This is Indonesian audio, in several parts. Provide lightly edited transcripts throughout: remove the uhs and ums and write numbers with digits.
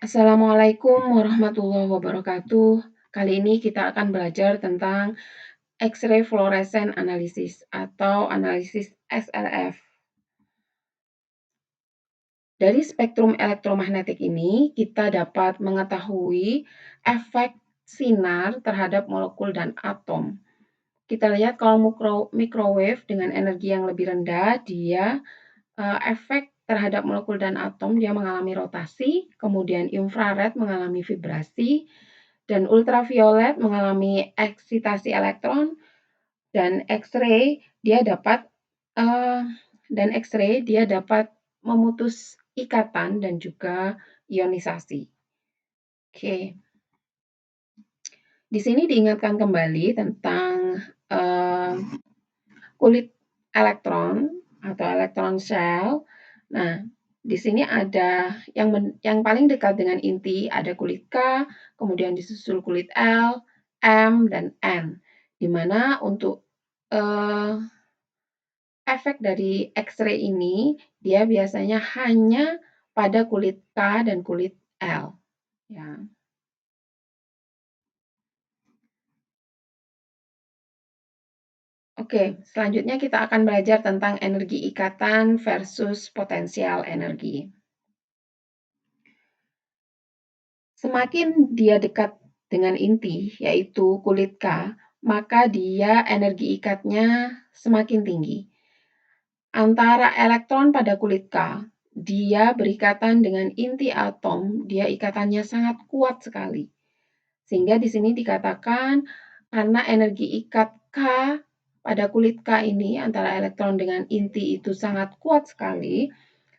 Assalamualaikum warahmatullahi wabarakatuh. Kali ini kita akan belajar tentang X-ray fluorescent analysis atau analisis SRF. Dari spektrum elektromagnetik ini, kita dapat mengetahui efek sinar terhadap molekul dan atom. Kita lihat kalau microwave dengan energi yang lebih rendah, dia efek terhadap molekul dan atom dia mengalami rotasi, kemudian infrared mengalami vibrasi, dan ultraviolet mengalami eksitasi elektron, dan X-ray dia dapat memutus ikatan dan juga ionisasi. Oke. Di sini diingatkan kembali tentang kulit elektron atau elektron shell. Nah, di sini ada yang paling dekat dengan inti ada kulit K, kemudian disusul kulit L, M, dan N. Di mana untuk efek dari X-ray ini dia biasanya hanya pada kulit K dan kulit L. Ya. Oke, selanjutnya kita akan belajar tentang energi ikatan versus potensial energi. Semakin dia dekat dengan inti, yaitu kulit K, maka dia energi ikatnya semakin tinggi. Antara elektron pada kulit K, dia berikatan dengan inti atom, dia ikatannya sangat kuat sekali. Sehingga di sini dikatakan karena energi ikat K pada kulit K ini antara elektron dengan inti itu sangat kuat sekali,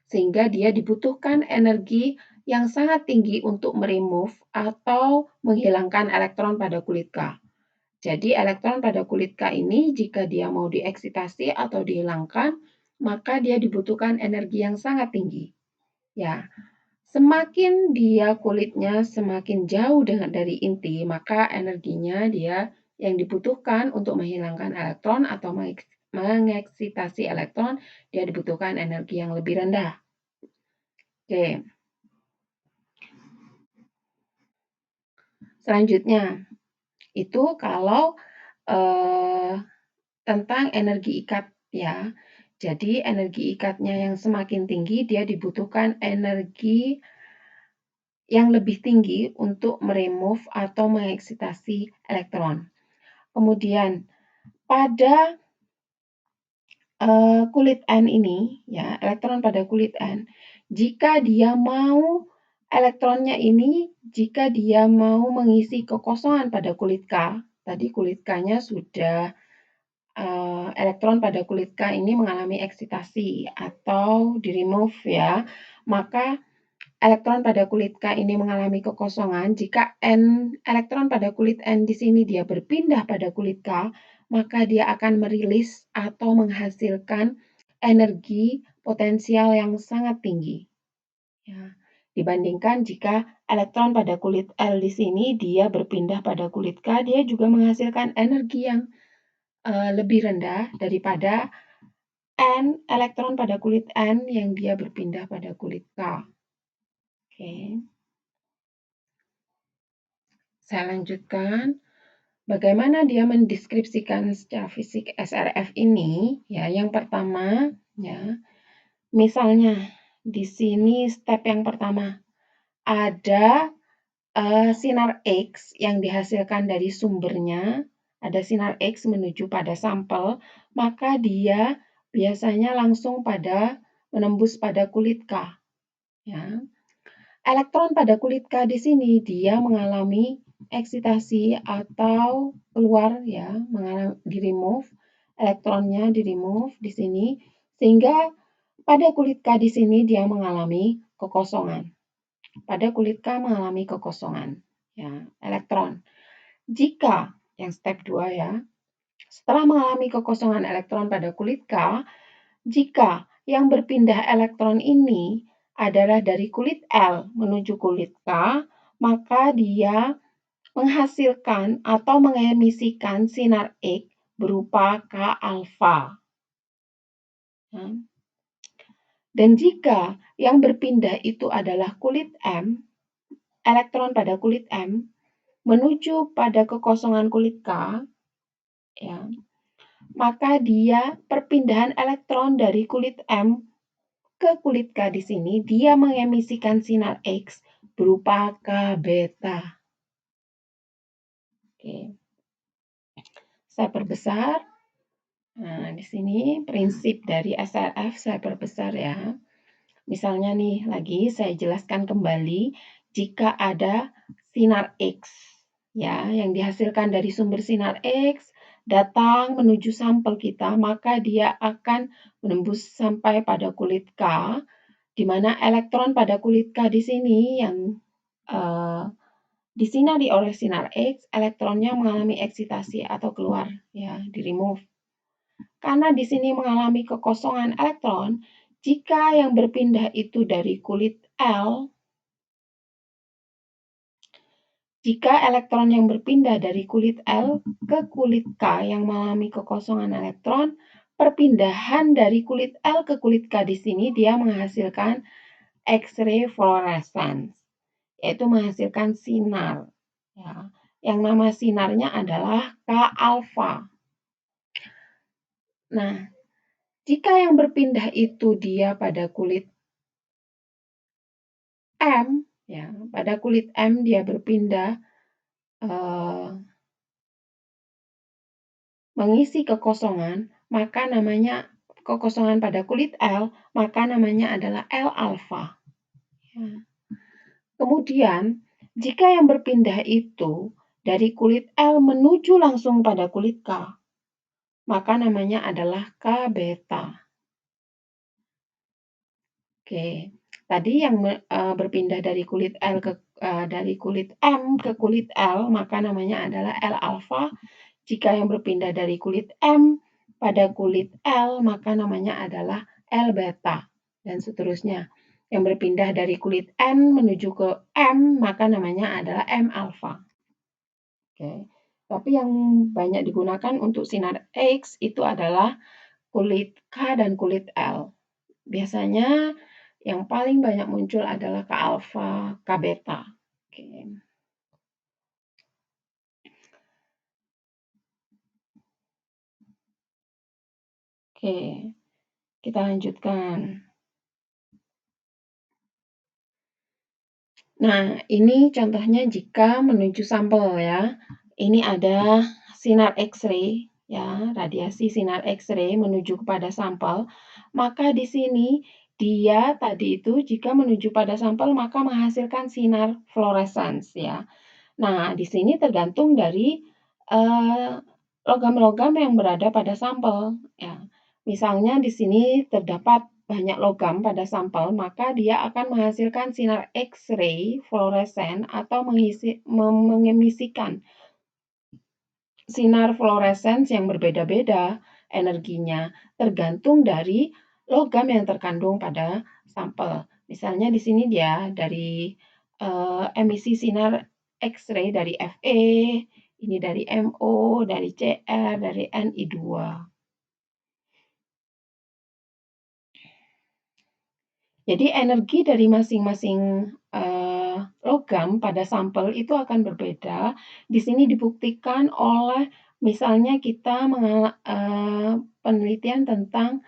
sehingga dia dibutuhkan energi yang sangat tinggi untuk meremove atau menghilangkan elektron pada kulit K. Jadi elektron pada kulit K ini jika dia mau dieksitasi atau dihilangkan, maka dia dibutuhkan energi yang sangat tinggi. Ya, semakin dia kulitnya semakin jauh dari inti, maka energinya dia yang dibutuhkan untuk menghilangkan elektron atau mengeksitasi elektron, dia dibutuhkan energi yang lebih rendah. Oke. Selanjutnya, itu kalau tentang energi ikat ya. Jadi energi ikatnya yang semakin tinggi, dia dibutuhkan energi yang lebih tinggi untuk meremove atau mengeksitasi elektron. Kemudian pada kulit N ini, ya elektron pada kulit N, jika dia mau elektronnya ini, jika dia mau mengisi kekosongan pada kulit K, tadi kulit K-nya sudah elektron pada kulit K ini mengalami eksitasi atau di-remove ya, maka elektron pada kulit K ini mengalami kekosongan. Jika elektron pada kulit N di sini dia berpindah pada kulit K, maka dia akan merilis atau menghasilkan energi potensial yang sangat tinggi. Ya, dibandingkan jika elektron pada kulit L di sini dia berpindah pada kulit K, dia juga menghasilkan energi yang lebih rendah daripada elektron pada kulit N yang dia berpindah pada kulit K. Oke. Saya lanjutkan. Bagaimana dia mendeskripsikan secara fisik SRF ini? Ya, yang pertama, ya. Misalnya di sini step yang pertama ada sinar X yang dihasilkan dari sumbernya, ada sinar X menuju pada sampel, maka dia biasanya langsung menembus pada kulit K. Ya. Elektron pada kulit K di sini dia mengalami eksitasi atau keluar ya, di-remove, elektronnya di-remove di sini sehingga pada kulit K di sini dia mengalami kekosongan. Pada kulit K mengalami kekosongan ya, elektron. Jika yang step 2 ya, setelah mengalami kekosongan elektron pada kulit K, jika yang berpindah elektron ini adalah dari kulit L menuju kulit K, maka dia menghasilkan atau mengemisikan sinar X berupa K alfa. Dan jika yang berpindah itu adalah kulit M, elektron pada kulit M menuju pada kekosongan kulit K, ya, maka dia perpindahan elektron dari kulit M ke kulit K di sini, dia mengemisikan sinar X berupa K beta. Oke. Saya perbesar. Nah, di sini prinsip dari SRF saya perbesar ya. Misalnya nih, lagi saya jelaskan kembali, jika ada sinar X ya yang dihasilkan dari sumber sinar X datang menuju sampel kita, maka dia akan menembus sampai pada kulit K, di mana elektron pada kulit K di sini yang disinari oleh sinar X, elektronnya mengalami eksitasi atau keluar ya, di remove. Karena di sini mengalami kekosongan elektron, jika yang berpindah itu dari kulit L, jika elektron yang berpindah dari kulit L ke kulit K yang mengalami kekosongan elektron, perpindahan dari kulit L ke kulit K di sini dia menghasilkan X-ray fluorescence, yaitu menghasilkan sinar. Ya. Yang nama sinarnya adalah K-alfa. Nah, jika yang berpindah itu dia pada kulit M, ya, pada kulit M dia berpindah mengisi kekosongan, maka namanya kekosongan pada kulit L, maka namanya adalah L-alfa. Ya. Kemudian, jika yang berpindah itu dari kulit L menuju langsung pada kulit K, maka namanya adalah K beta. Oke, tadi yang berpindah dari kulit L ke dari kulit M ke kulit L, maka namanya adalah L alfa. Jika yang berpindah dari kulit M pada kulit L, maka namanya adalah L beta, dan seterusnya. Yang berpindah dari kulit N menuju ke M, maka namanya adalah M alfa. Oke. Tapi yang banyak digunakan untuk sinar X itu adalah kulit K dan kulit L. Biasanya yang paling banyak muncul adalah K alfa, K beta. Oke. Oke, kita lanjutkan. Nah, ini contohnya jika menuju sampel ya. Ini ada sinar X-ray ya, radiasi sinar X-ray menuju kepada sampel. Maka di sini dia tadi itu jika menuju pada sampel maka menghasilkan sinar fluorescence ya. Nah, di sini tergantung dari logam-logam yang berada pada sampel ya. Misalnya di sini terdapat banyak logam pada sampel, maka dia akan menghasilkan sinar X-ray fluoresen atau mengemisikan sinar fluorescence yang berbeda-beda energinya, tergantung dari logam yang terkandung pada sampel. Misalnya di sini dia dari emisi sinar X-ray dari Fe, ini dari MO, dari Cr, dari Ni2. Jadi energi dari masing-masing logam pada sampel itu akan berbeda. Di sini dibuktikan oleh misalnya kita penelitian tentang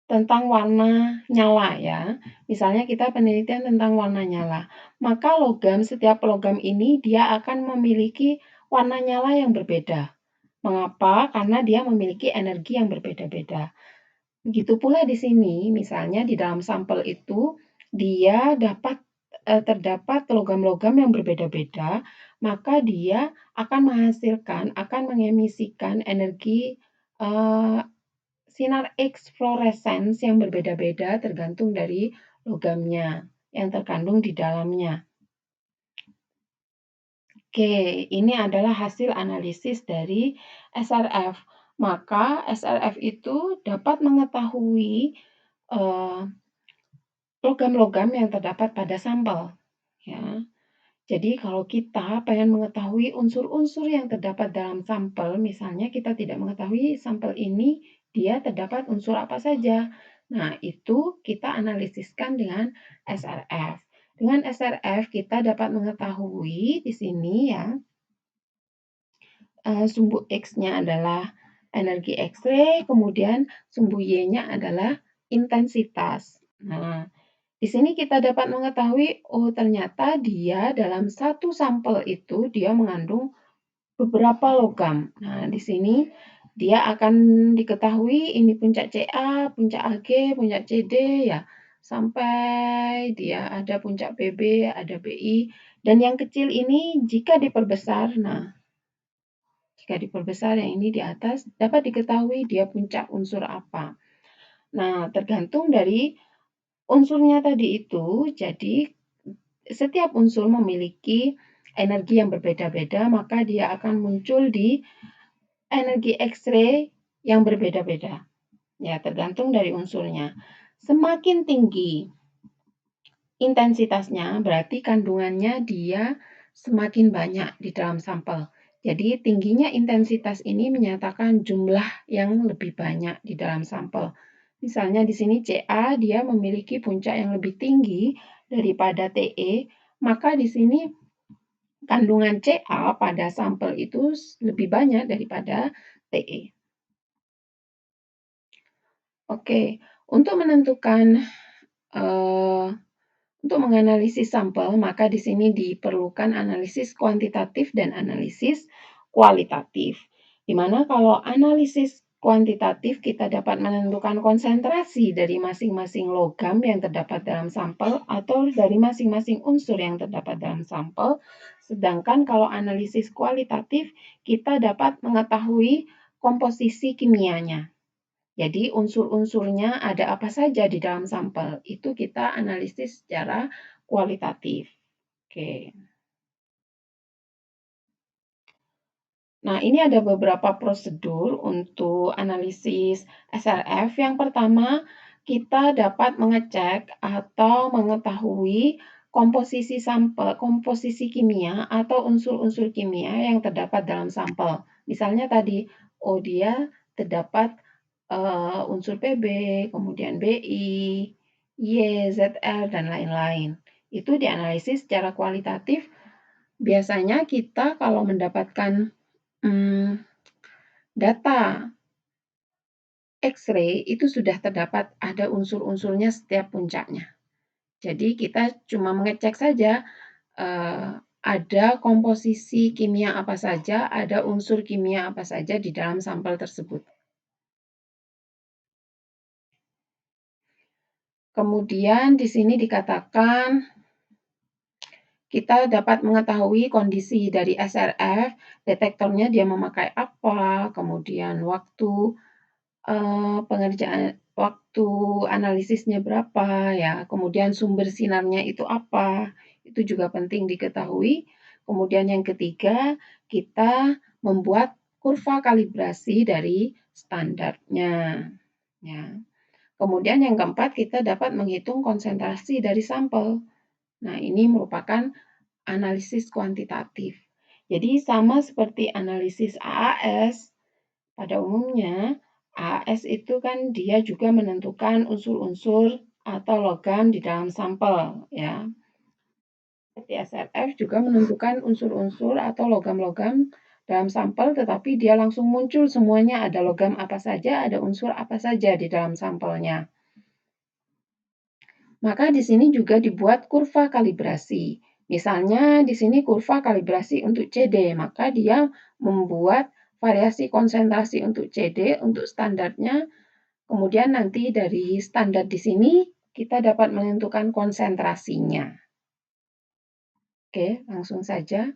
tentang warna nyala ya. Misalnya kita penelitian tentang warna nyala. Maka setiap logam ini dia akan memiliki warna nyala yang berbeda. Mengapa? Karena dia memiliki energi yang berbeda-beda. Begitu pula di sini, misalnya di dalam sampel itu dia terdapat logam-logam yang berbeda-beda, maka dia akan mengemisikan energi sinar X fluorescence yang berbeda-beda tergantung dari logamnya yang terkandung di dalamnya. Oke, ini adalah hasil analisis dari SRF. Maka SRF itu dapat mengetahui logam-logam yang terdapat pada sampel. Ya. Jadi kalau kita pengen mengetahui unsur-unsur yang terdapat dalam sampel, misalnya kita tidak mengetahui sampel ini dia terdapat unsur apa saja. Nah, itu kita analisiskan dengan SRF. Dengan SRF kita dapat mengetahui di sini ya, sumbu X-nya adalah energi X-ray, kemudian sumbu Y-nya adalah intensitas. Nah, di sini kita dapat mengetahui, oh ternyata dia dalam satu sampel itu dia mengandung beberapa logam. Nah, di sini dia akan diketahui ini puncak Ca, puncak Ag, puncak Cd ya, sampai dia ada puncak Pb, ada Bi, dan yang kecil ini jika diperbesar, nah jika diperbesar yang ini di atas dapat diketahui dia puncak unsur apa. Nah, tergantung dari unsurnya tadi itu, jadi setiap unsur memiliki energi yang berbeda-beda, maka dia akan muncul di energi X-ray yang berbeda-beda. Ya, tergantung dari unsurnya. Semakin tinggi intensitasnya, berarti kandungannya dia semakin banyak di dalam sampel. Jadi, tingginya intensitas ini menyatakan jumlah yang lebih banyak di dalam sampel. Misalnya di sini Ca, dia memiliki puncak yang lebih tinggi daripada Te, maka di sini kandungan Ca pada sampel itu lebih banyak daripada Te. Oke, untuk menentukan untuk menganalisis sampel, maka di sini diperlukan analisis kuantitatif dan analisis kualitatif. Di mana kalau analisis kuantitatif kita dapat menentukan konsentrasi dari masing-masing logam yang terdapat dalam sampel atau dari masing-masing unsur yang terdapat dalam sampel. Sedangkan kalau analisis kualitatif kita dapat mengetahui komposisi kimianya. Jadi unsur-unsurnya ada apa saja di dalam sampel. Itu kita analisis secara kualitatif. Oke. Nah, ini ada beberapa prosedur untuk analisis SRF. Yang pertama, kita dapat mengecek atau mengetahui komposisi sampel, komposisi kimia atau unsur-unsur kimia yang terdapat dalam sampel. Misalnya tadi, oh dia terdapat unsur Pb, kemudian Bi, Y, Zl, dan lain-lain. Itu dianalisis secara kualitatif. Biasanya kita kalau mendapatkan data X-ray itu sudah terdapat ada unsur-unsurnya setiap puncaknya. Jadi kita cuma mengecek saja ada komposisi kimia apa saja, ada unsur kimia apa saja di dalam sampel tersebut. Kemudian di sini dikatakan kita dapat mengetahui kondisi dari SRF, detektornya dia memakai apa, kemudian waktu pengerjaan, waktu analisisnya berapa, ya, kemudian sumber sinarnya itu apa, itu juga penting diketahui. Kemudian yang ketiga, kita membuat kurva kalibrasi dari standarnya. Ya. Kemudian yang keempat, kita dapat menghitung konsentrasi dari sampel. Nah, ini merupakan analisis kuantitatif. Jadi sama seperti analisis AAS, pada umumnya AAS itu kan dia juga menentukan unsur-unsur atau logam di dalam sampel ya. Seperti SRF juga menentukan unsur-unsur atau logam-logam dalam sampel, tetapi dia langsung muncul semuanya ada logam apa saja, ada unsur apa saja di dalam sampelnya. Maka di sini juga dibuat kurva kalibrasi. Misalnya di sini kurva kalibrasi untuk CD, maka dia membuat variasi konsentrasi untuk CD untuk standarnya. Kemudian nanti dari standar di sini kita dapat menentukan konsentrasinya. Oke, langsung saja.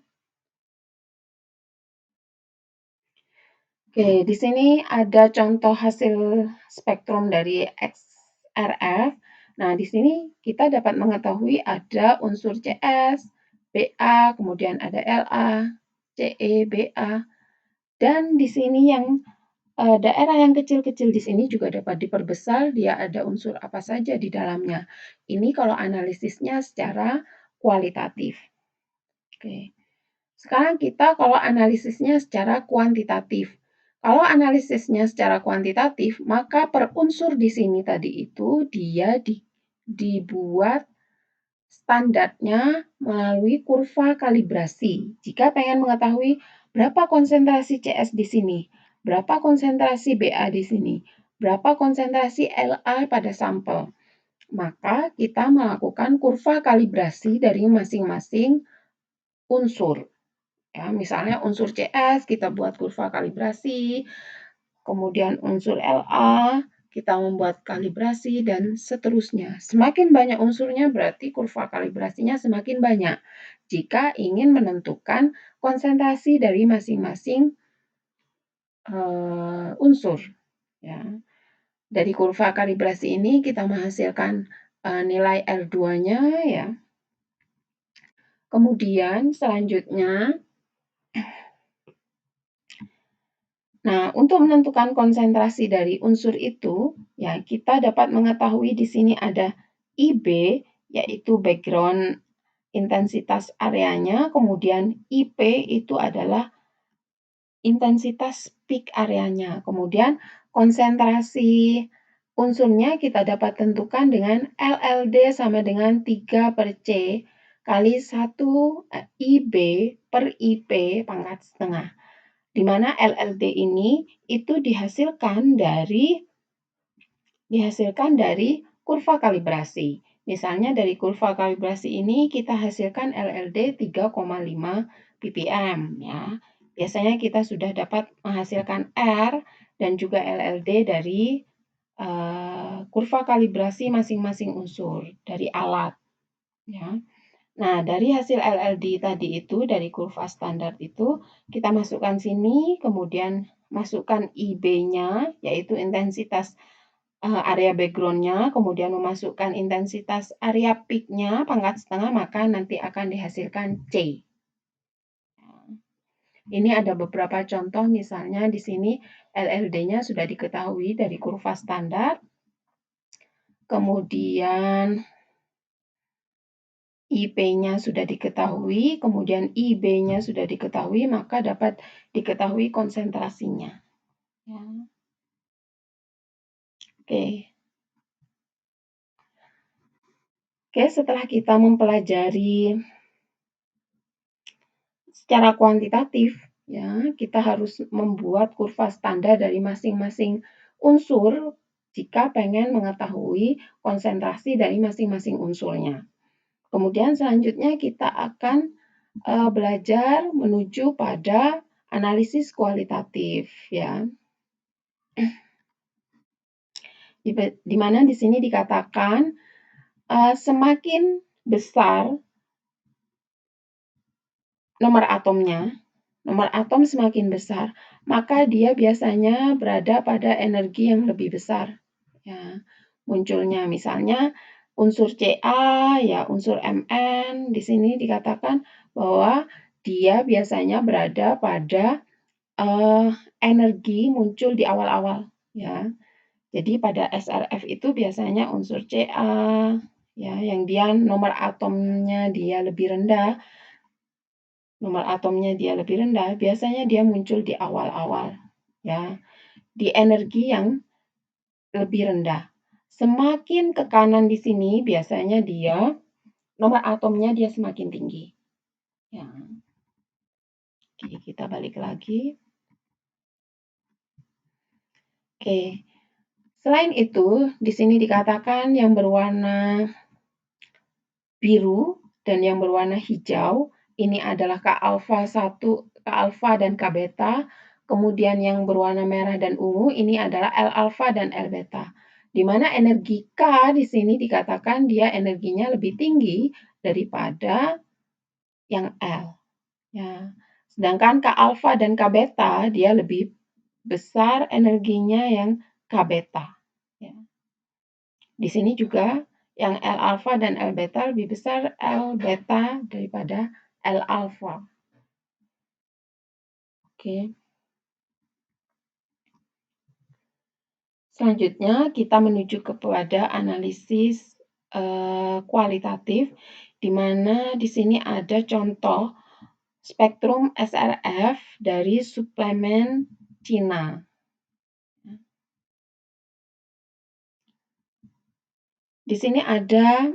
Oke, di sini ada contoh hasil spektrum dari XRF. Nah, di sini kita dapat mengetahui ada unsur CS, Ba, kemudian ada La, Ce, Ba, dan di sini yang daerah yang kecil-kecil di sini juga dapat diperbesar, dia ada unsur apa saja di dalamnya. Ini kalau analisisnya secara kualitatif. Oke. Sekarang kita kalau analisisnya secara kuantitatif. Kalau analisisnya secara kuantitatif, maka per unsur di sini tadi itu dia dibuat standarnya melalui kurva kalibrasi. Jika pengen mengetahui berapa konsentrasi CS di sini, berapa konsentrasi BA di sini, berapa konsentrasi LA pada sampel, maka kita melakukan kurva kalibrasi dari masing-masing unsur. Ya, misalnya unsur CS kita buat kurva kalibrasi, kemudian unsur LA kita membuat kalibrasi dan seterusnya. Semakin banyak unsurnya berarti kurva kalibrasinya semakin banyak. Jika ingin menentukan konsentrasi dari masing-masing unsur, ya. Dari kurva kalibrasi ini kita menghasilkan nilai R2-nya, ya. Kemudian selanjutnya, nah, untuk menentukan konsentrasi dari unsur itu, ya kita dapat mengetahui di sini ada IB, yaitu background intensitas areanya, kemudian IP itu adalah intensitas peak areanya. Kemudian konsentrasi unsurnya kita dapat tentukan dengan LLD sama dengan 3/C kali 1 IB per IP pangkat setengah. Di mana LLD ini itu dihasilkan dari kurva kalibrasi. Misalnya dari kurva kalibrasi ini kita hasilkan LLD 3,5 ppm, ya. Biasanya kita sudah dapat menghasilkan R dan juga LLD dari kurva kalibrasi masing-masing unsur dari alat, ya. Nah, dari hasil LLD tadi itu, dari kurva standar itu, kita masukkan sini, kemudian masukkan IB-nya, yaitu intensitas area background-nya, kemudian memasukkan intensitas area peak-nya, pangkat setengah, maka nanti akan dihasilkan C. Ini ada beberapa contoh, misalnya di sini LLD-nya sudah diketahui dari kurva standar, kemudian IP-nya sudah diketahui, kemudian IB-nya sudah diketahui, maka dapat diketahui konsentrasinya. Ya. Oke, setelah kita mempelajari secara kuantitatif, ya, kita harus membuat kurva standar dari masing-masing unsur jika pengen mengetahui konsentrasi dari masing-masing unsurnya. Kemudian selanjutnya kita akan belajar menuju pada analisis kualitatif, ya. Di mana di sini dikatakan semakin besar nomor atom semakin besar, maka dia biasanya berada pada energi yang lebih besar. Ya, munculnya misalnya unsur Ca, ya unsur Mn, di sini dikatakan bahwa dia biasanya berada pada energi muncul di awal-awal, ya. Jadi pada SRF itu biasanya unsur Ca, ya, yang dia nomor atomnya dia lebih rendah, biasanya dia muncul di awal-awal, ya, di energi yang lebih rendah. Semakin ke kanan di sini biasanya dia nomor atomnya dia semakin tinggi. Ya. Oke, kita balik lagi. Oke. Selain itu, di sini dikatakan yang berwarna biru dan yang berwarna hijau ini adalah K-alfa 1, K-alfa dan K-beta. Kemudian yang berwarna merah dan ungu ini adalah L-alfa dan L-beta. Di mana energi K di sini dikatakan dia energinya lebih tinggi daripada yang L. Ya. Sedangkan K-alfa dan K-beta dia lebih besar energinya yang K-beta. Ya. Di sini juga yang L-alfa dan L-beta lebih besar L-beta daripada L-alfa. Oke. Selanjutnya kita menuju kepada analisis kualitatif, di mana di sini ada contoh spektrum SRF dari suplemen Cina. Di sini ada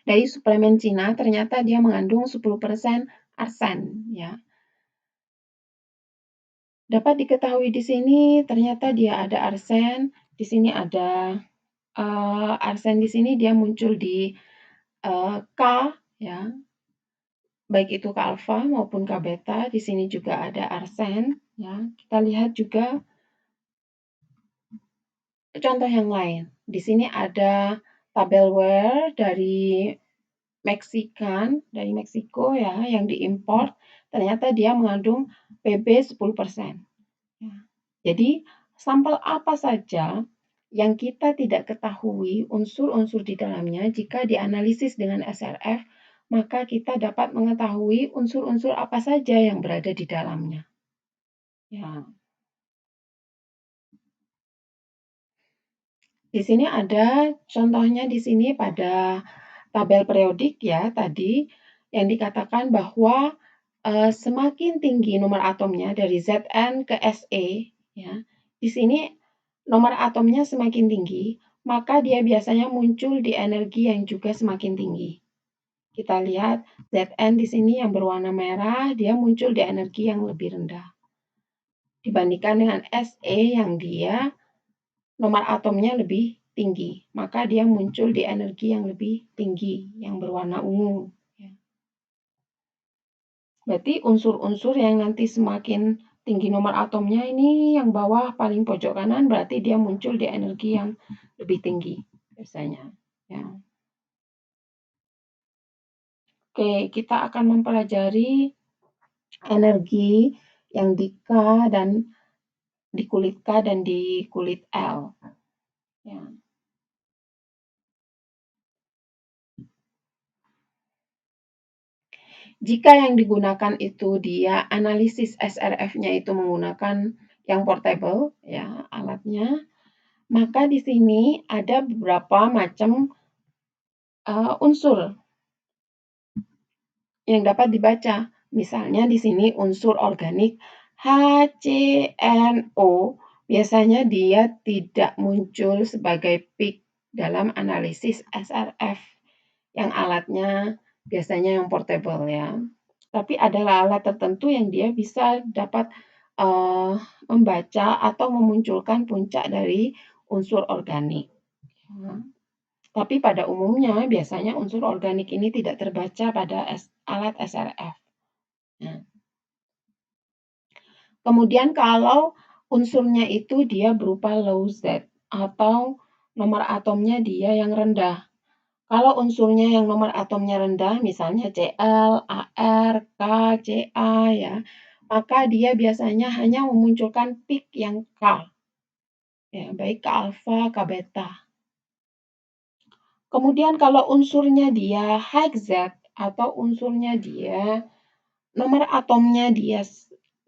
dari suplemen Cina ternyata dia mengandung 10% arsen ya. Dapat diketahui di sini ternyata dia ada arsen, di sini ada arsen di sini dia muncul di K ya. Baik itu K alfa maupun K beta, di sini juga ada arsen ya. Kita lihat juga contoh yang lain. Di sini ada tabelware dari Meksiko ya yang diimpor, ternyata dia mengandung Pb 10%. Ya. Jadi sampel apa saja yang kita tidak ketahui unsur-unsur di dalamnya, jika dianalisis dengan SRF, maka kita dapat mengetahui unsur-unsur apa saja yang berada di dalamnya. Ya. Di sini ada contohnya di sini pada tabel periodik ya tadi yang dikatakan bahwa semakin tinggi nomor atomnya dari Zn ke Se ya. Di sini nomor atomnya semakin tinggi, maka dia biasanya muncul di energi yang juga semakin tinggi. Kita lihat Zn di sini yang berwarna merah, dia muncul di energi yang lebih rendah dibandingkan dengan Se yang dia nomor atomnya lebih tinggi, maka dia muncul di energi yang lebih tinggi, yang berwarna ungu. Berarti unsur-unsur yang nanti semakin tinggi nomor atomnya ini yang bawah paling pojok kanan berarti dia muncul di energi yang lebih tinggi biasanya. Ya. Oke, kita akan mempelajari energi yang di K dan di kulit K dan di kulit L. Ya. Jika yang digunakan itu dia analisis SRF-nya itu menggunakan yang portable ya alatnya, maka di sini ada beberapa macam unsur yang dapat dibaca. Misalnya di sini unsur organik HCNO biasanya dia tidak muncul sebagai peak dalam analisis SRF yang alatnya biasanya yang portable ya. Tapi adalah alat tertentu yang dia bisa dapat membaca atau memunculkan puncak dari unsur organik. Ya. Tapi pada umumnya biasanya unsur organik ini tidak terbaca pada alat SRF. Nah. Kemudian kalau unsurnya itu dia berupa low Z atau nomor atomnya dia yang rendah. Kalau unsurnya yang nomor atomnya rendah, misalnya Cl, Ar, K, Ca ya, maka dia biasanya hanya memunculkan peak yang K. Ya, baik K alfa, K beta. Kemudian kalau unsurnya dia high Z atau unsurnya dia nomor atomnya dia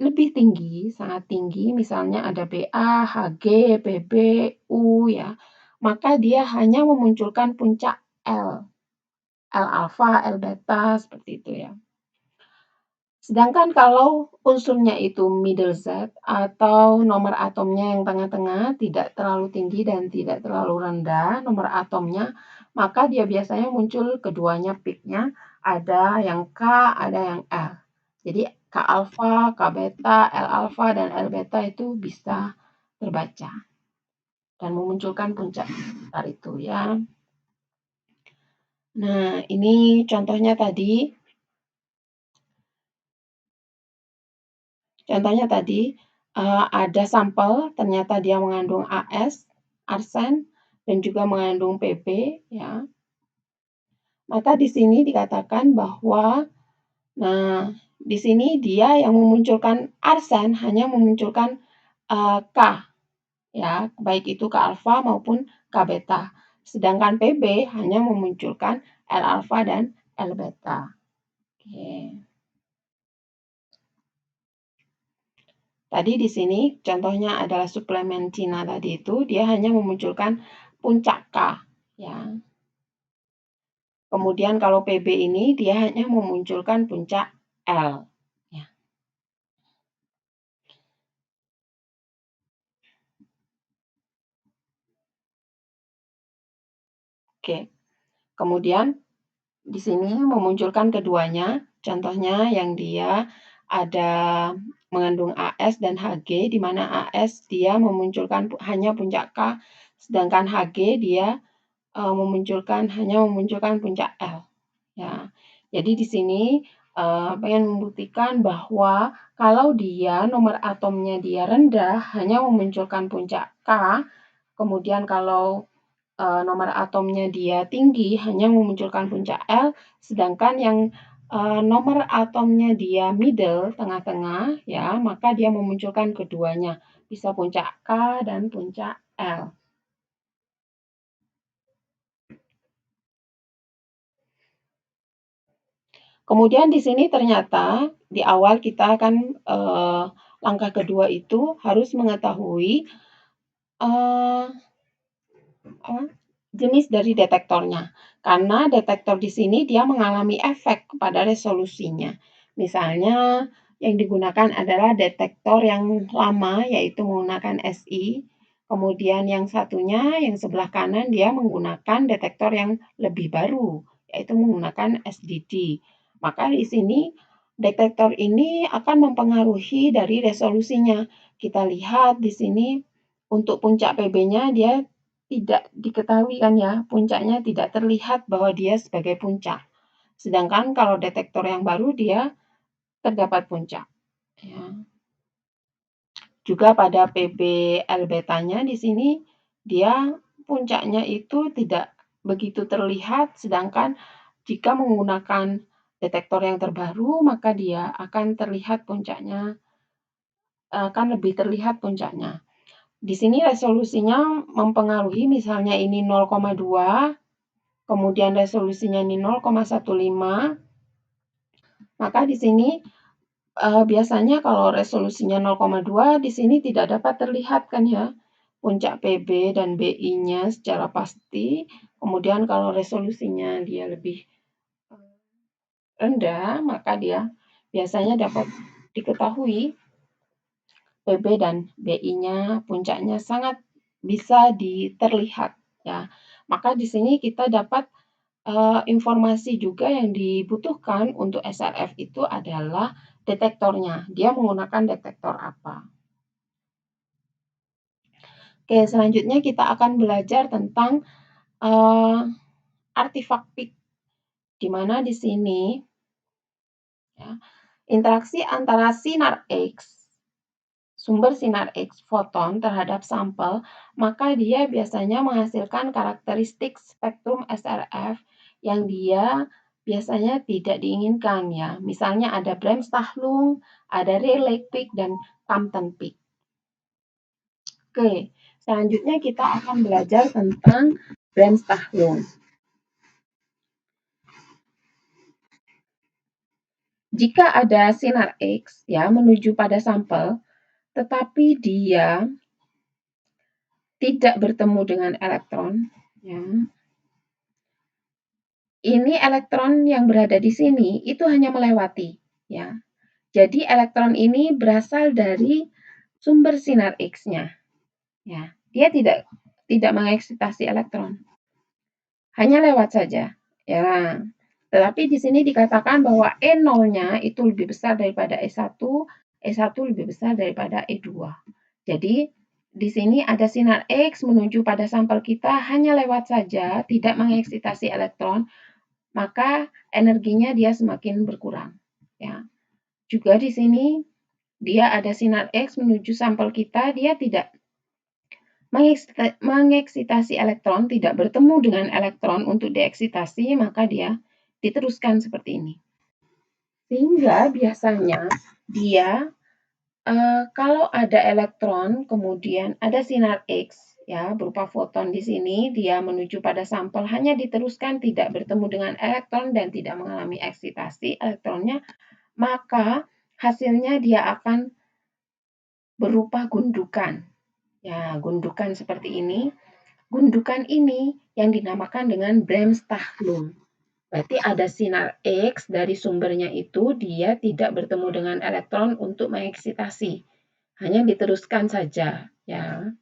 lebih tinggi, sangat tinggi, misalnya ada Ba, Hg, Pb, U ya, maka dia hanya memunculkan puncak L. L alfa, L beta, seperti itu ya. Sedangkan kalau unsurnya itu middle Z atau nomor atomnya yang tengah-tengah, tidak terlalu tinggi dan tidak terlalu rendah nomor atomnya, maka dia biasanya muncul keduanya peaknya, ada yang K, ada yang L. Jadi K alfa, K beta, L alfa, dan L beta itu bisa terbaca dan memunculkan puncak besar itu ya. Nah, ini contohnya tadi. Contohnya tadi ada sampel, ternyata dia mengandung AS, arsen, dan juga mengandung Pb, ya. Maka di sini dikatakan bahwa, nah di sini dia yang memunculkan arsen hanya memunculkan K, ya, baik itu K alfa maupun K beta. Sedangkan Pb hanya memunculkan L alfa dan L beta. Oke. Tadi di sini contohnya adalah suplemen Cina tadi itu, dia hanya memunculkan puncak K. Ya. Kemudian kalau Pb ini dia hanya memunculkan puncak L. Ya. Oke. Kemudian di sini memunculkan keduanya, contohnya yang dia ada mengandung AS dan HG, di mana AS dia memunculkan hanya puncak K, sedangkan HG dia hanya memunculkan puncak L. Ya, jadi di sini pengen membuktikan bahwa kalau dia nomor atomnya dia rendah, hanya memunculkan puncak K, kemudian kalau nomor atomnya dia tinggi, hanya memunculkan puncak L, sedangkan yang nomor atomnya dia middle, tengah-tengah, ya, maka dia memunculkan keduanya, bisa puncak K dan puncak L. Kemudian di sini ternyata di awal kita kan langkah kedua itu harus mengetahui uh, jenis dari detektornya. Karena detektor di sini dia mengalami efek pada resolusinya. Misalnya yang digunakan adalah detektor yang lama yaitu menggunakan SI. Kemudian yang satunya yang sebelah kanan dia menggunakan detektor yang lebih baru yaitu menggunakan SDD. Maka di sini detektor ini akan mempengaruhi dari resolusinya. Kita lihat di sini untuk puncak PB-nya dia tidak diketahui kan ya, puncaknya tidak terlihat bahwa dia sebagai puncak. Sedangkan kalau detektor yang baru dia terdapat puncak. Ya. Juga pada PB L betanya di sini dia puncaknya itu tidak begitu terlihat, sedangkan jika menggunakan detektor yang terbaru maka dia akan terlihat puncaknya, akan lebih terlihat puncaknya. Di sini resolusinya mempengaruhi, misalnya ini 0,2, kemudian resolusinya ini 0,15, maka di sini biasanya kalau resolusinya 0,2 di sini tidak dapat terlihat kan ya puncak PB dan BI-nya secara pasti. Kemudian kalau resolusinya dia lebih rendah, maka dia biasanya dapat diketahui PB dan BI-nya puncaknya sangat bisa terlihat ya. Maka di sini kita dapat informasi juga yang dibutuhkan untuk SRF itu adalah detektornya. Dia menggunakan detektor apa. Oke, selanjutnya kita akan belajar tentang artifak peak, di mana di sini ya, interaksi antara sinar X, sumber sinar X, foton terhadap sampel, maka dia biasanya menghasilkan karakteristik spektrum SRF yang dia biasanya tidak diinginkan ya. Misalnya ada Bremsstrahlung, ada Rayleigh peak, dan Compton peak. Oke, selanjutnya kita akan belajar tentang Bremsstrahlung. Jika ada sinar X ya menuju pada sampel, tetapi dia tidak bertemu dengan elektron, ya. Ini elektron yang berada di sini itu hanya melewati, ya. Jadi elektron ini berasal dari sumber sinar X-nya, ya. Dia tidak mengeksitasi elektron, hanya lewat saja, ya. Tetapi di sini dikatakan bahwa E0-nya itu lebih besar daripada E1 lebih besar daripada E2. Jadi di sini ada sinar X menuju pada sampel kita hanya lewat saja, tidak mengeksitasi elektron, maka energinya dia semakin berkurang. Ya. Juga di sini dia ada sinar X menuju sampel kita, dia tidak mengeksitasi elektron, tidak bertemu dengan elektron untuk dieksitasi, maka dia diteruskan seperti ini. Sehingga biasanya dia kalau ada elektron, kemudian ada sinar X, ya berupa foton di sini, dia menuju pada sampel hanya diteruskan, tidak bertemu dengan elektron dan tidak mengalami eksitasi elektronnya, maka hasilnya dia akan berupa gundukan. Ya, gundukan seperti ini. Gundukan ini yang dinamakan dengan Bremsstrahlung. Berarti ada sinar X dari sumbernya itu, dia tidak bertemu dengan elektron untuk mengeksitasi. Hanya diteruskan saja, ya.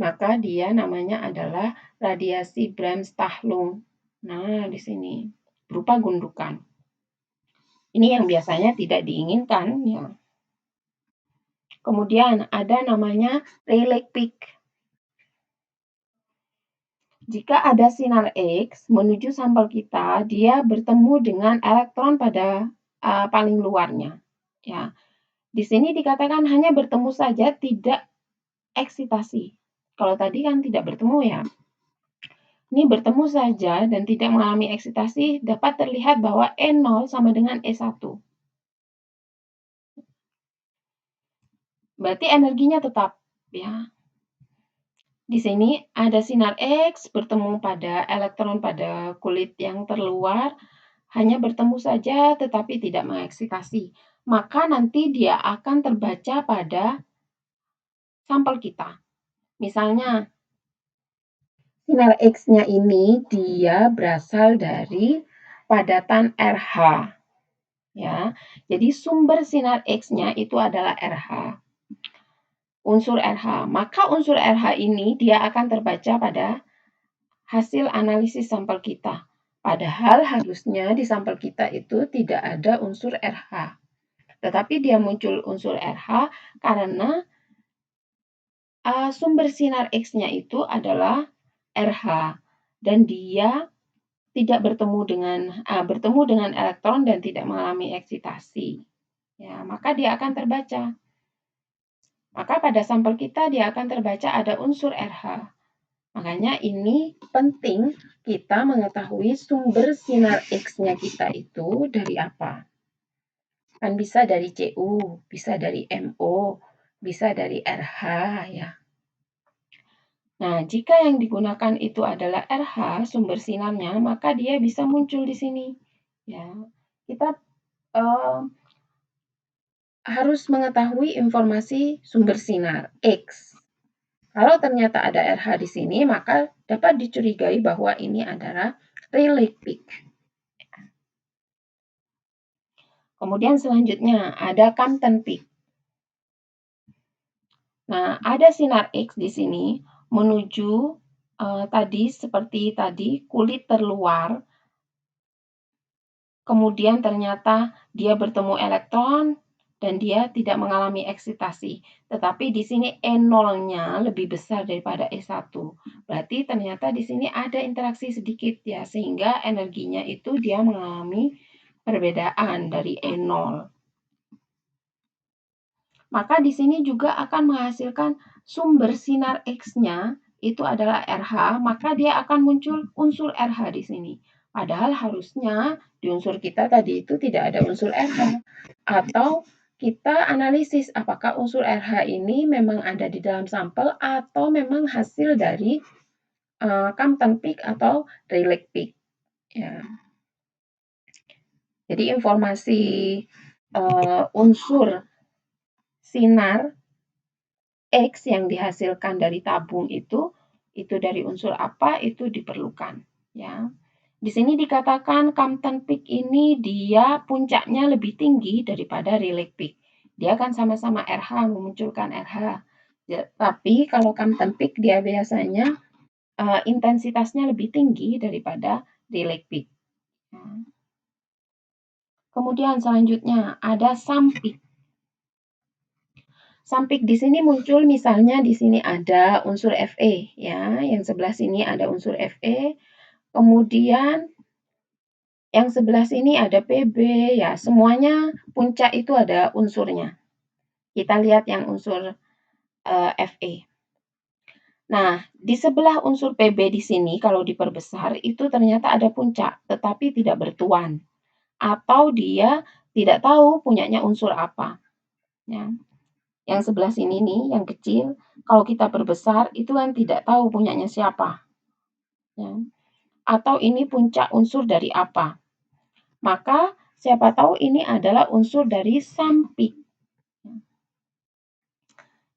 maka dia namanya adalah radiasi Bremsstrahlung. Nah, di sini berupa gundukan. Ini yang biasanya tidak diinginkan, ya. Kemudian ada namanya Rayleigh peak. Jika ada sinar X menuju sampel kita, dia bertemu dengan elektron pada paling luarnya. Ya, di sini dikatakan hanya bertemu saja, tidak eksitasi. Kalau tadi kan tidak bertemu, ya. Ini bertemu saja dan tidak mengalami eksitasi, dapat terlihat bahwa E0 sama dengan E1. Berarti energinya tetap, ya. Di sini ada sinar X bertemu pada elektron pada kulit yang terluar, hanya bertemu saja tetapi tidak mengeksitasi. Maka nanti dia akan terbaca pada sampel kita. Misalnya, sinar X-nya ini dia berasal dari padatan RH. Ya, jadi sumber sinar X-nya itu adalah RH. Unsur RH. Maka unsur RH ini dia akan terbaca pada hasil analisis sampel kita. Padahal harusnya di sampel kita itu tidak ada unsur RH. Tetapi dia muncul unsur RH karena sumber sinar X-nya itu adalah RH dan dia tidak bertemu dengan elektron dan tidak mengalami eksitasi. Ya, maka dia akan terbaca. Maka pada sampel kita dia akan terbaca ada unsur RH. Makanya ini penting kita mengetahui sumber sinar X-nya kita itu dari apa. Kan bisa dari Cu, bisa dari MO, bisa dari RH, ya. Nah, jika yang digunakan itu adalah RH, sumber sinarnya, maka dia bisa muncul di sini. Ya, kita harus mengetahui informasi sumber sinar X. Kalau ternyata ada RH di sini, maka dapat dicurigai bahwa ini adalah Rayleigh peak. Kemudian selanjutnya ada Compton peak. Nah, ada sinar X di sini menuju tadi seperti tadi kulit terluar. Kemudian ternyata dia bertemu elektron dan dia tidak mengalami eksitasi. Tetapi di sini E0-nya lebih besar daripada E1. Berarti ternyata di sini ada interaksi sedikit, ya, sehingga energinya itu dia mengalami perbedaan dari E0. Maka di sini juga akan menghasilkan sumber sinar X-nya itu adalah RH, maka dia akan muncul unsur RH di sini. Padahal harusnya di unsur kita tadi itu tidak ada unsur RH. Atau kita analisis apakah unsur RH ini memang ada di dalam sampel atau memang hasil dari Compton peak atau Rayleigh peak. Ya. Jadi informasi unsur sinar X yang dihasilkan dari tabung itu dari unsur apa itu diperlukan, ya. Di sini dikatakan Compton peak ini dia puncaknya lebih tinggi daripada Rayleigh peak. Dia kan sama-sama RH, memunculkan RH. Ya, tapi kalau Compton peak dia biasanya intensitasnya lebih tinggi daripada Rayleigh peak. Ya. Kemudian selanjutnya ada Sum peak. Sampik di sini muncul misalnya di sini ada unsur Fe, ya, yang sebelah sini ada unsur Fe, kemudian yang sebelah sini ada Pb, ya, semuanya puncak itu ada unsurnya. Kita lihat yang unsur Fe. Nah, di sebelah unsur Pb di sini kalau diperbesar itu ternyata ada puncak, tetapi tidak bertuan, atau dia tidak tahu punyanya unsur apa. Ya. Yang sebelah sini nih, yang kecil, kalau kita perbesar, itu kan tidak tahu punyanya siapa. Ya. Atau ini puncak unsur dari apa. Maka, siapa tahu ini adalah unsur dari sampik.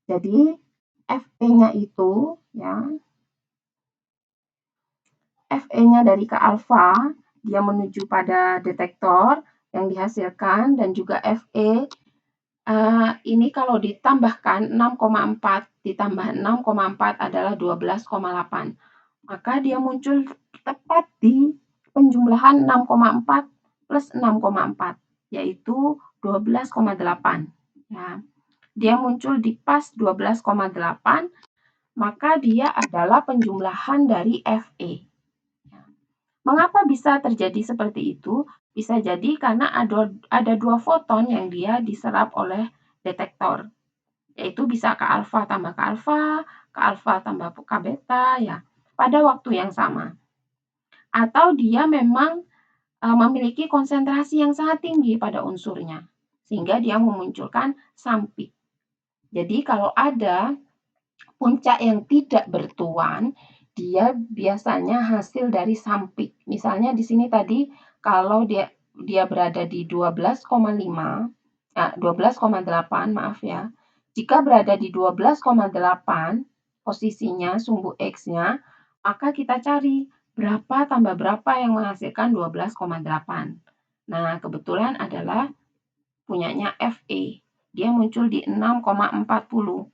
Jadi, Fe-nya itu, ya, Fe-nya dari ke alfa, dia menuju pada detektor yang dihasilkan, dan juga Fe Ini kalau ditambahkan 6,4 ditambah 6,4 adalah 12,8. Maka dia muncul tepat di penjumlahan 6,4 plus 6,4, yaitu 12,8. Ya. Dia muncul di pas 12,8, maka dia adalah penjumlahan dari Fe. Mengapa bisa terjadi seperti itu? Bisa jadi karena ada dua foton yang dia diserap oleh detektor, yaitu bisa K alfa tambah K alfa tambah K beta, ya, pada waktu yang sama. Atau dia memang memiliki konsentrasi yang sangat tinggi pada unsurnya, sehingga dia memunculkan sampik. Jadi kalau ada puncak yang tidak bertuan, dia biasanya hasil dari sampik. Misalnya di sini tadi kalau dia berada di 12,8, maaf ya. Jika berada di 12,8 posisinya sumbu X-nya, maka kita cari berapa tambah berapa yang menghasilkan 12,8. Nah, kebetulan adalah punyanya Fe. Dia muncul di 6,40.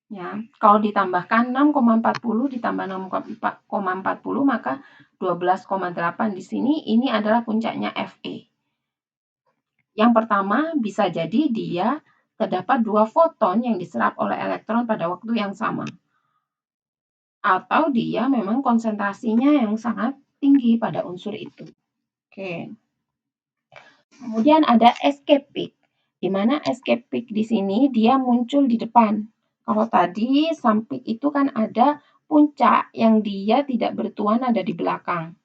Ya, kalau ditambahkan 6,40 ditambah 6,40 maka 12,8 di sini ini adalah puncaknya Fe. Yang pertama bisa jadi dia terdapat dua foton yang diserap oleh elektron pada waktu yang sama. Atau dia memang konsentrasinya yang sangat tinggi pada unsur itu. Oke. Kemudian ada escape peak, di mana escape peak di sini dia muncul di depan. Kalau tadi samping itu kan ada puncak yang dia tidak bertuan ada di belakang.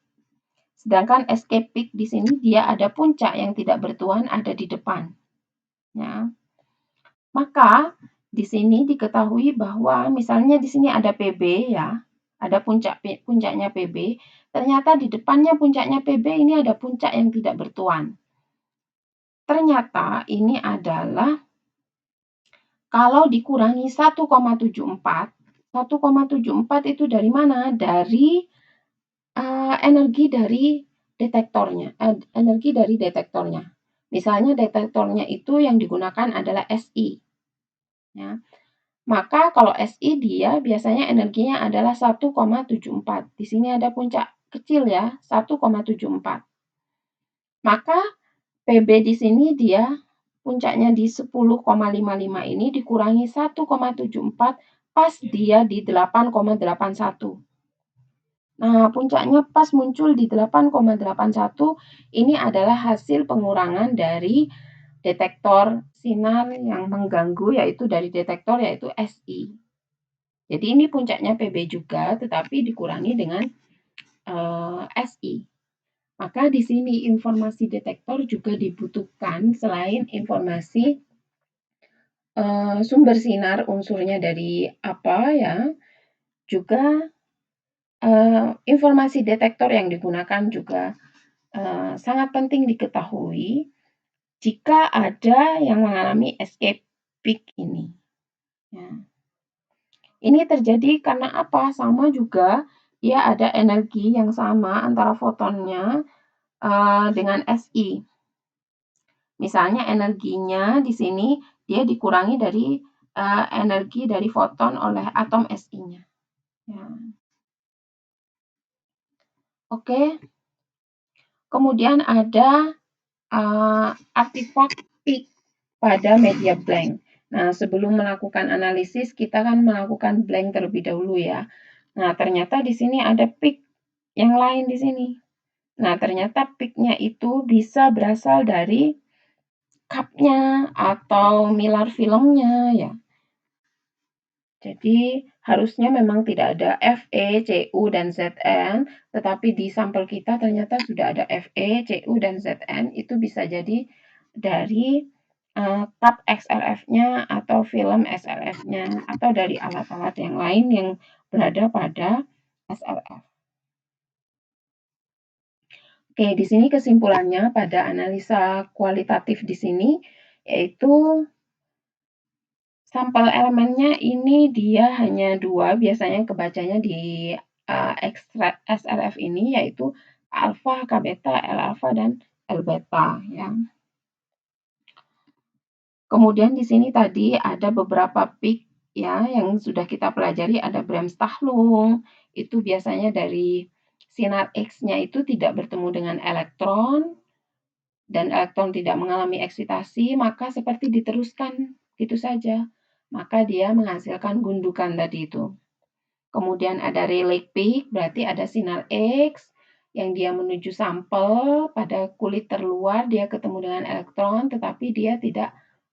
Sedangkan escape peak di sini dia ada puncak yang tidak bertuan ada di depan. Ya. Maka di sini diketahui bahwa misalnya di sini ada PB, ya, ada puncaknya PB. Ternyata di depannya puncaknya PB ini ada puncak yang tidak bertuan. Ternyata ini adalah kalau dikurangi 1,74, 1,74 itu dari mana? Dari energi dari detektornya. Misalnya detektornya itu yang digunakan adalah SI. Ya. Maka kalau SI dia biasanya energinya adalah 1,74. Di sini ada puncak kecil ya, 1,74. Maka PB di sini dia puncaknya di 10,55 ini dikurangi 1,74 pas dia di 8,81. Nah, puncaknya pas muncul di 8,81 ini adalah hasil pengurangan dari detektor sinar yang mengganggu yaitu dari detektor yaitu SI. Jadi ini puncaknya PB juga tetapi dikurangi dengan SI. Maka di sini informasi detektor juga dibutuhkan selain informasi sumber sinar unsurnya dari apa ya, juga informasi detektor yang digunakan juga sangat penting diketahui jika ada yang mengalami escape peak ini. Ya. Ini terjadi karena apa? Sama juga dia ada energi yang sama antara fotonnya dengan SI. Misalnya energinya di sini dia dikurangi dari energi dari foton oleh atom SI-nya. Ya. Oke. Kemudian ada artefak peak pada media blank. Nah, sebelum melakukan analisis, kita kan melakukan blank terlebih dahulu ya. Nah, ternyata di sini ada peak yang lain di sini. Nah, ternyata peaknya itu bisa berasal dari cupnya atau milar filmnya ya. Jadi harusnya memang tidak ada Fe, Cu, dan Zn, tetapi di sampel kita ternyata sudah ada Fe, Cu, dan Zn. Itu bisa jadi dari cup XLF-nya atau film SLF-nya atau dari alat-alat yang lain yang berada pada SLF. Oke, di sini kesimpulannya pada analisa kualitatif di sini yaitu sampel elemennya ini dia hanya dua, biasanya kebacanya di SLF ini yaitu alfa, K beta, L alfa, dan L beta. Ya. Kemudian di sini tadi ada beberapa peak ya yang sudah kita pelajari, ada Bremsstrahlung, itu biasanya dari sinar X-nya itu tidak bertemu dengan elektron dan elektron tidak mengalami eksitasi, maka seperti diteruskan gitu saja. Maka dia menghasilkan gundukan tadi itu. Kemudian ada relay peak, berarti ada sinar X yang dia menuju sampel pada kulit terluar, dia ketemu dengan elektron, tetapi dia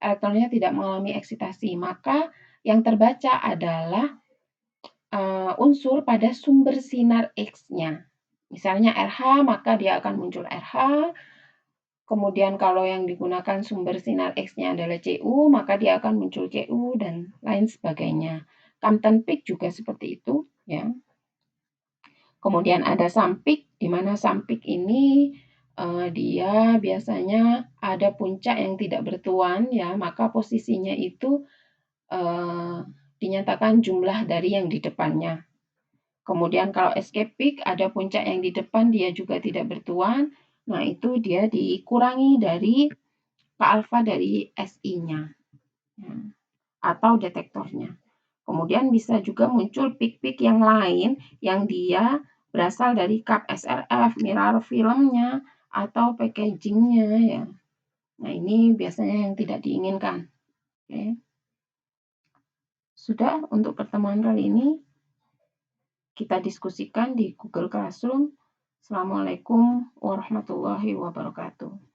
elektronnya tidak mengalami eksitasi. Maka yang terbaca adalah unsur pada sumber sinar X-nya. Misalnya RH, maka dia akan muncul RH. Kemudian kalau yang digunakan sumber sinar X-nya adalah Cu, maka dia akan muncul Cu dan lain sebagainya. Compton peak juga seperti itu, ya. Kemudian ada sampik, di mana sampik ini dia biasanya ada puncak yang tidak bertuan, ya, maka posisinya itu dinyatakan jumlah dari yang di depannya. Kemudian kalau escape peak ada puncak yang di depan dia juga tidak bertuan, nah itu dia dikurangi dari K alfa dari SI-nya, ya, atau detektornya. Kemudian bisa juga muncul peak-peak yang lain yang dia berasal dari cup SRF, mirror filmnya, atau packagingnya ya. Nah ini biasanya yang tidak diinginkan. Oke. Sudah untuk pertemuan kali ini kita diskusikan di Google Classroom. Assalamualaikum warahmatullahi wabarakatuh.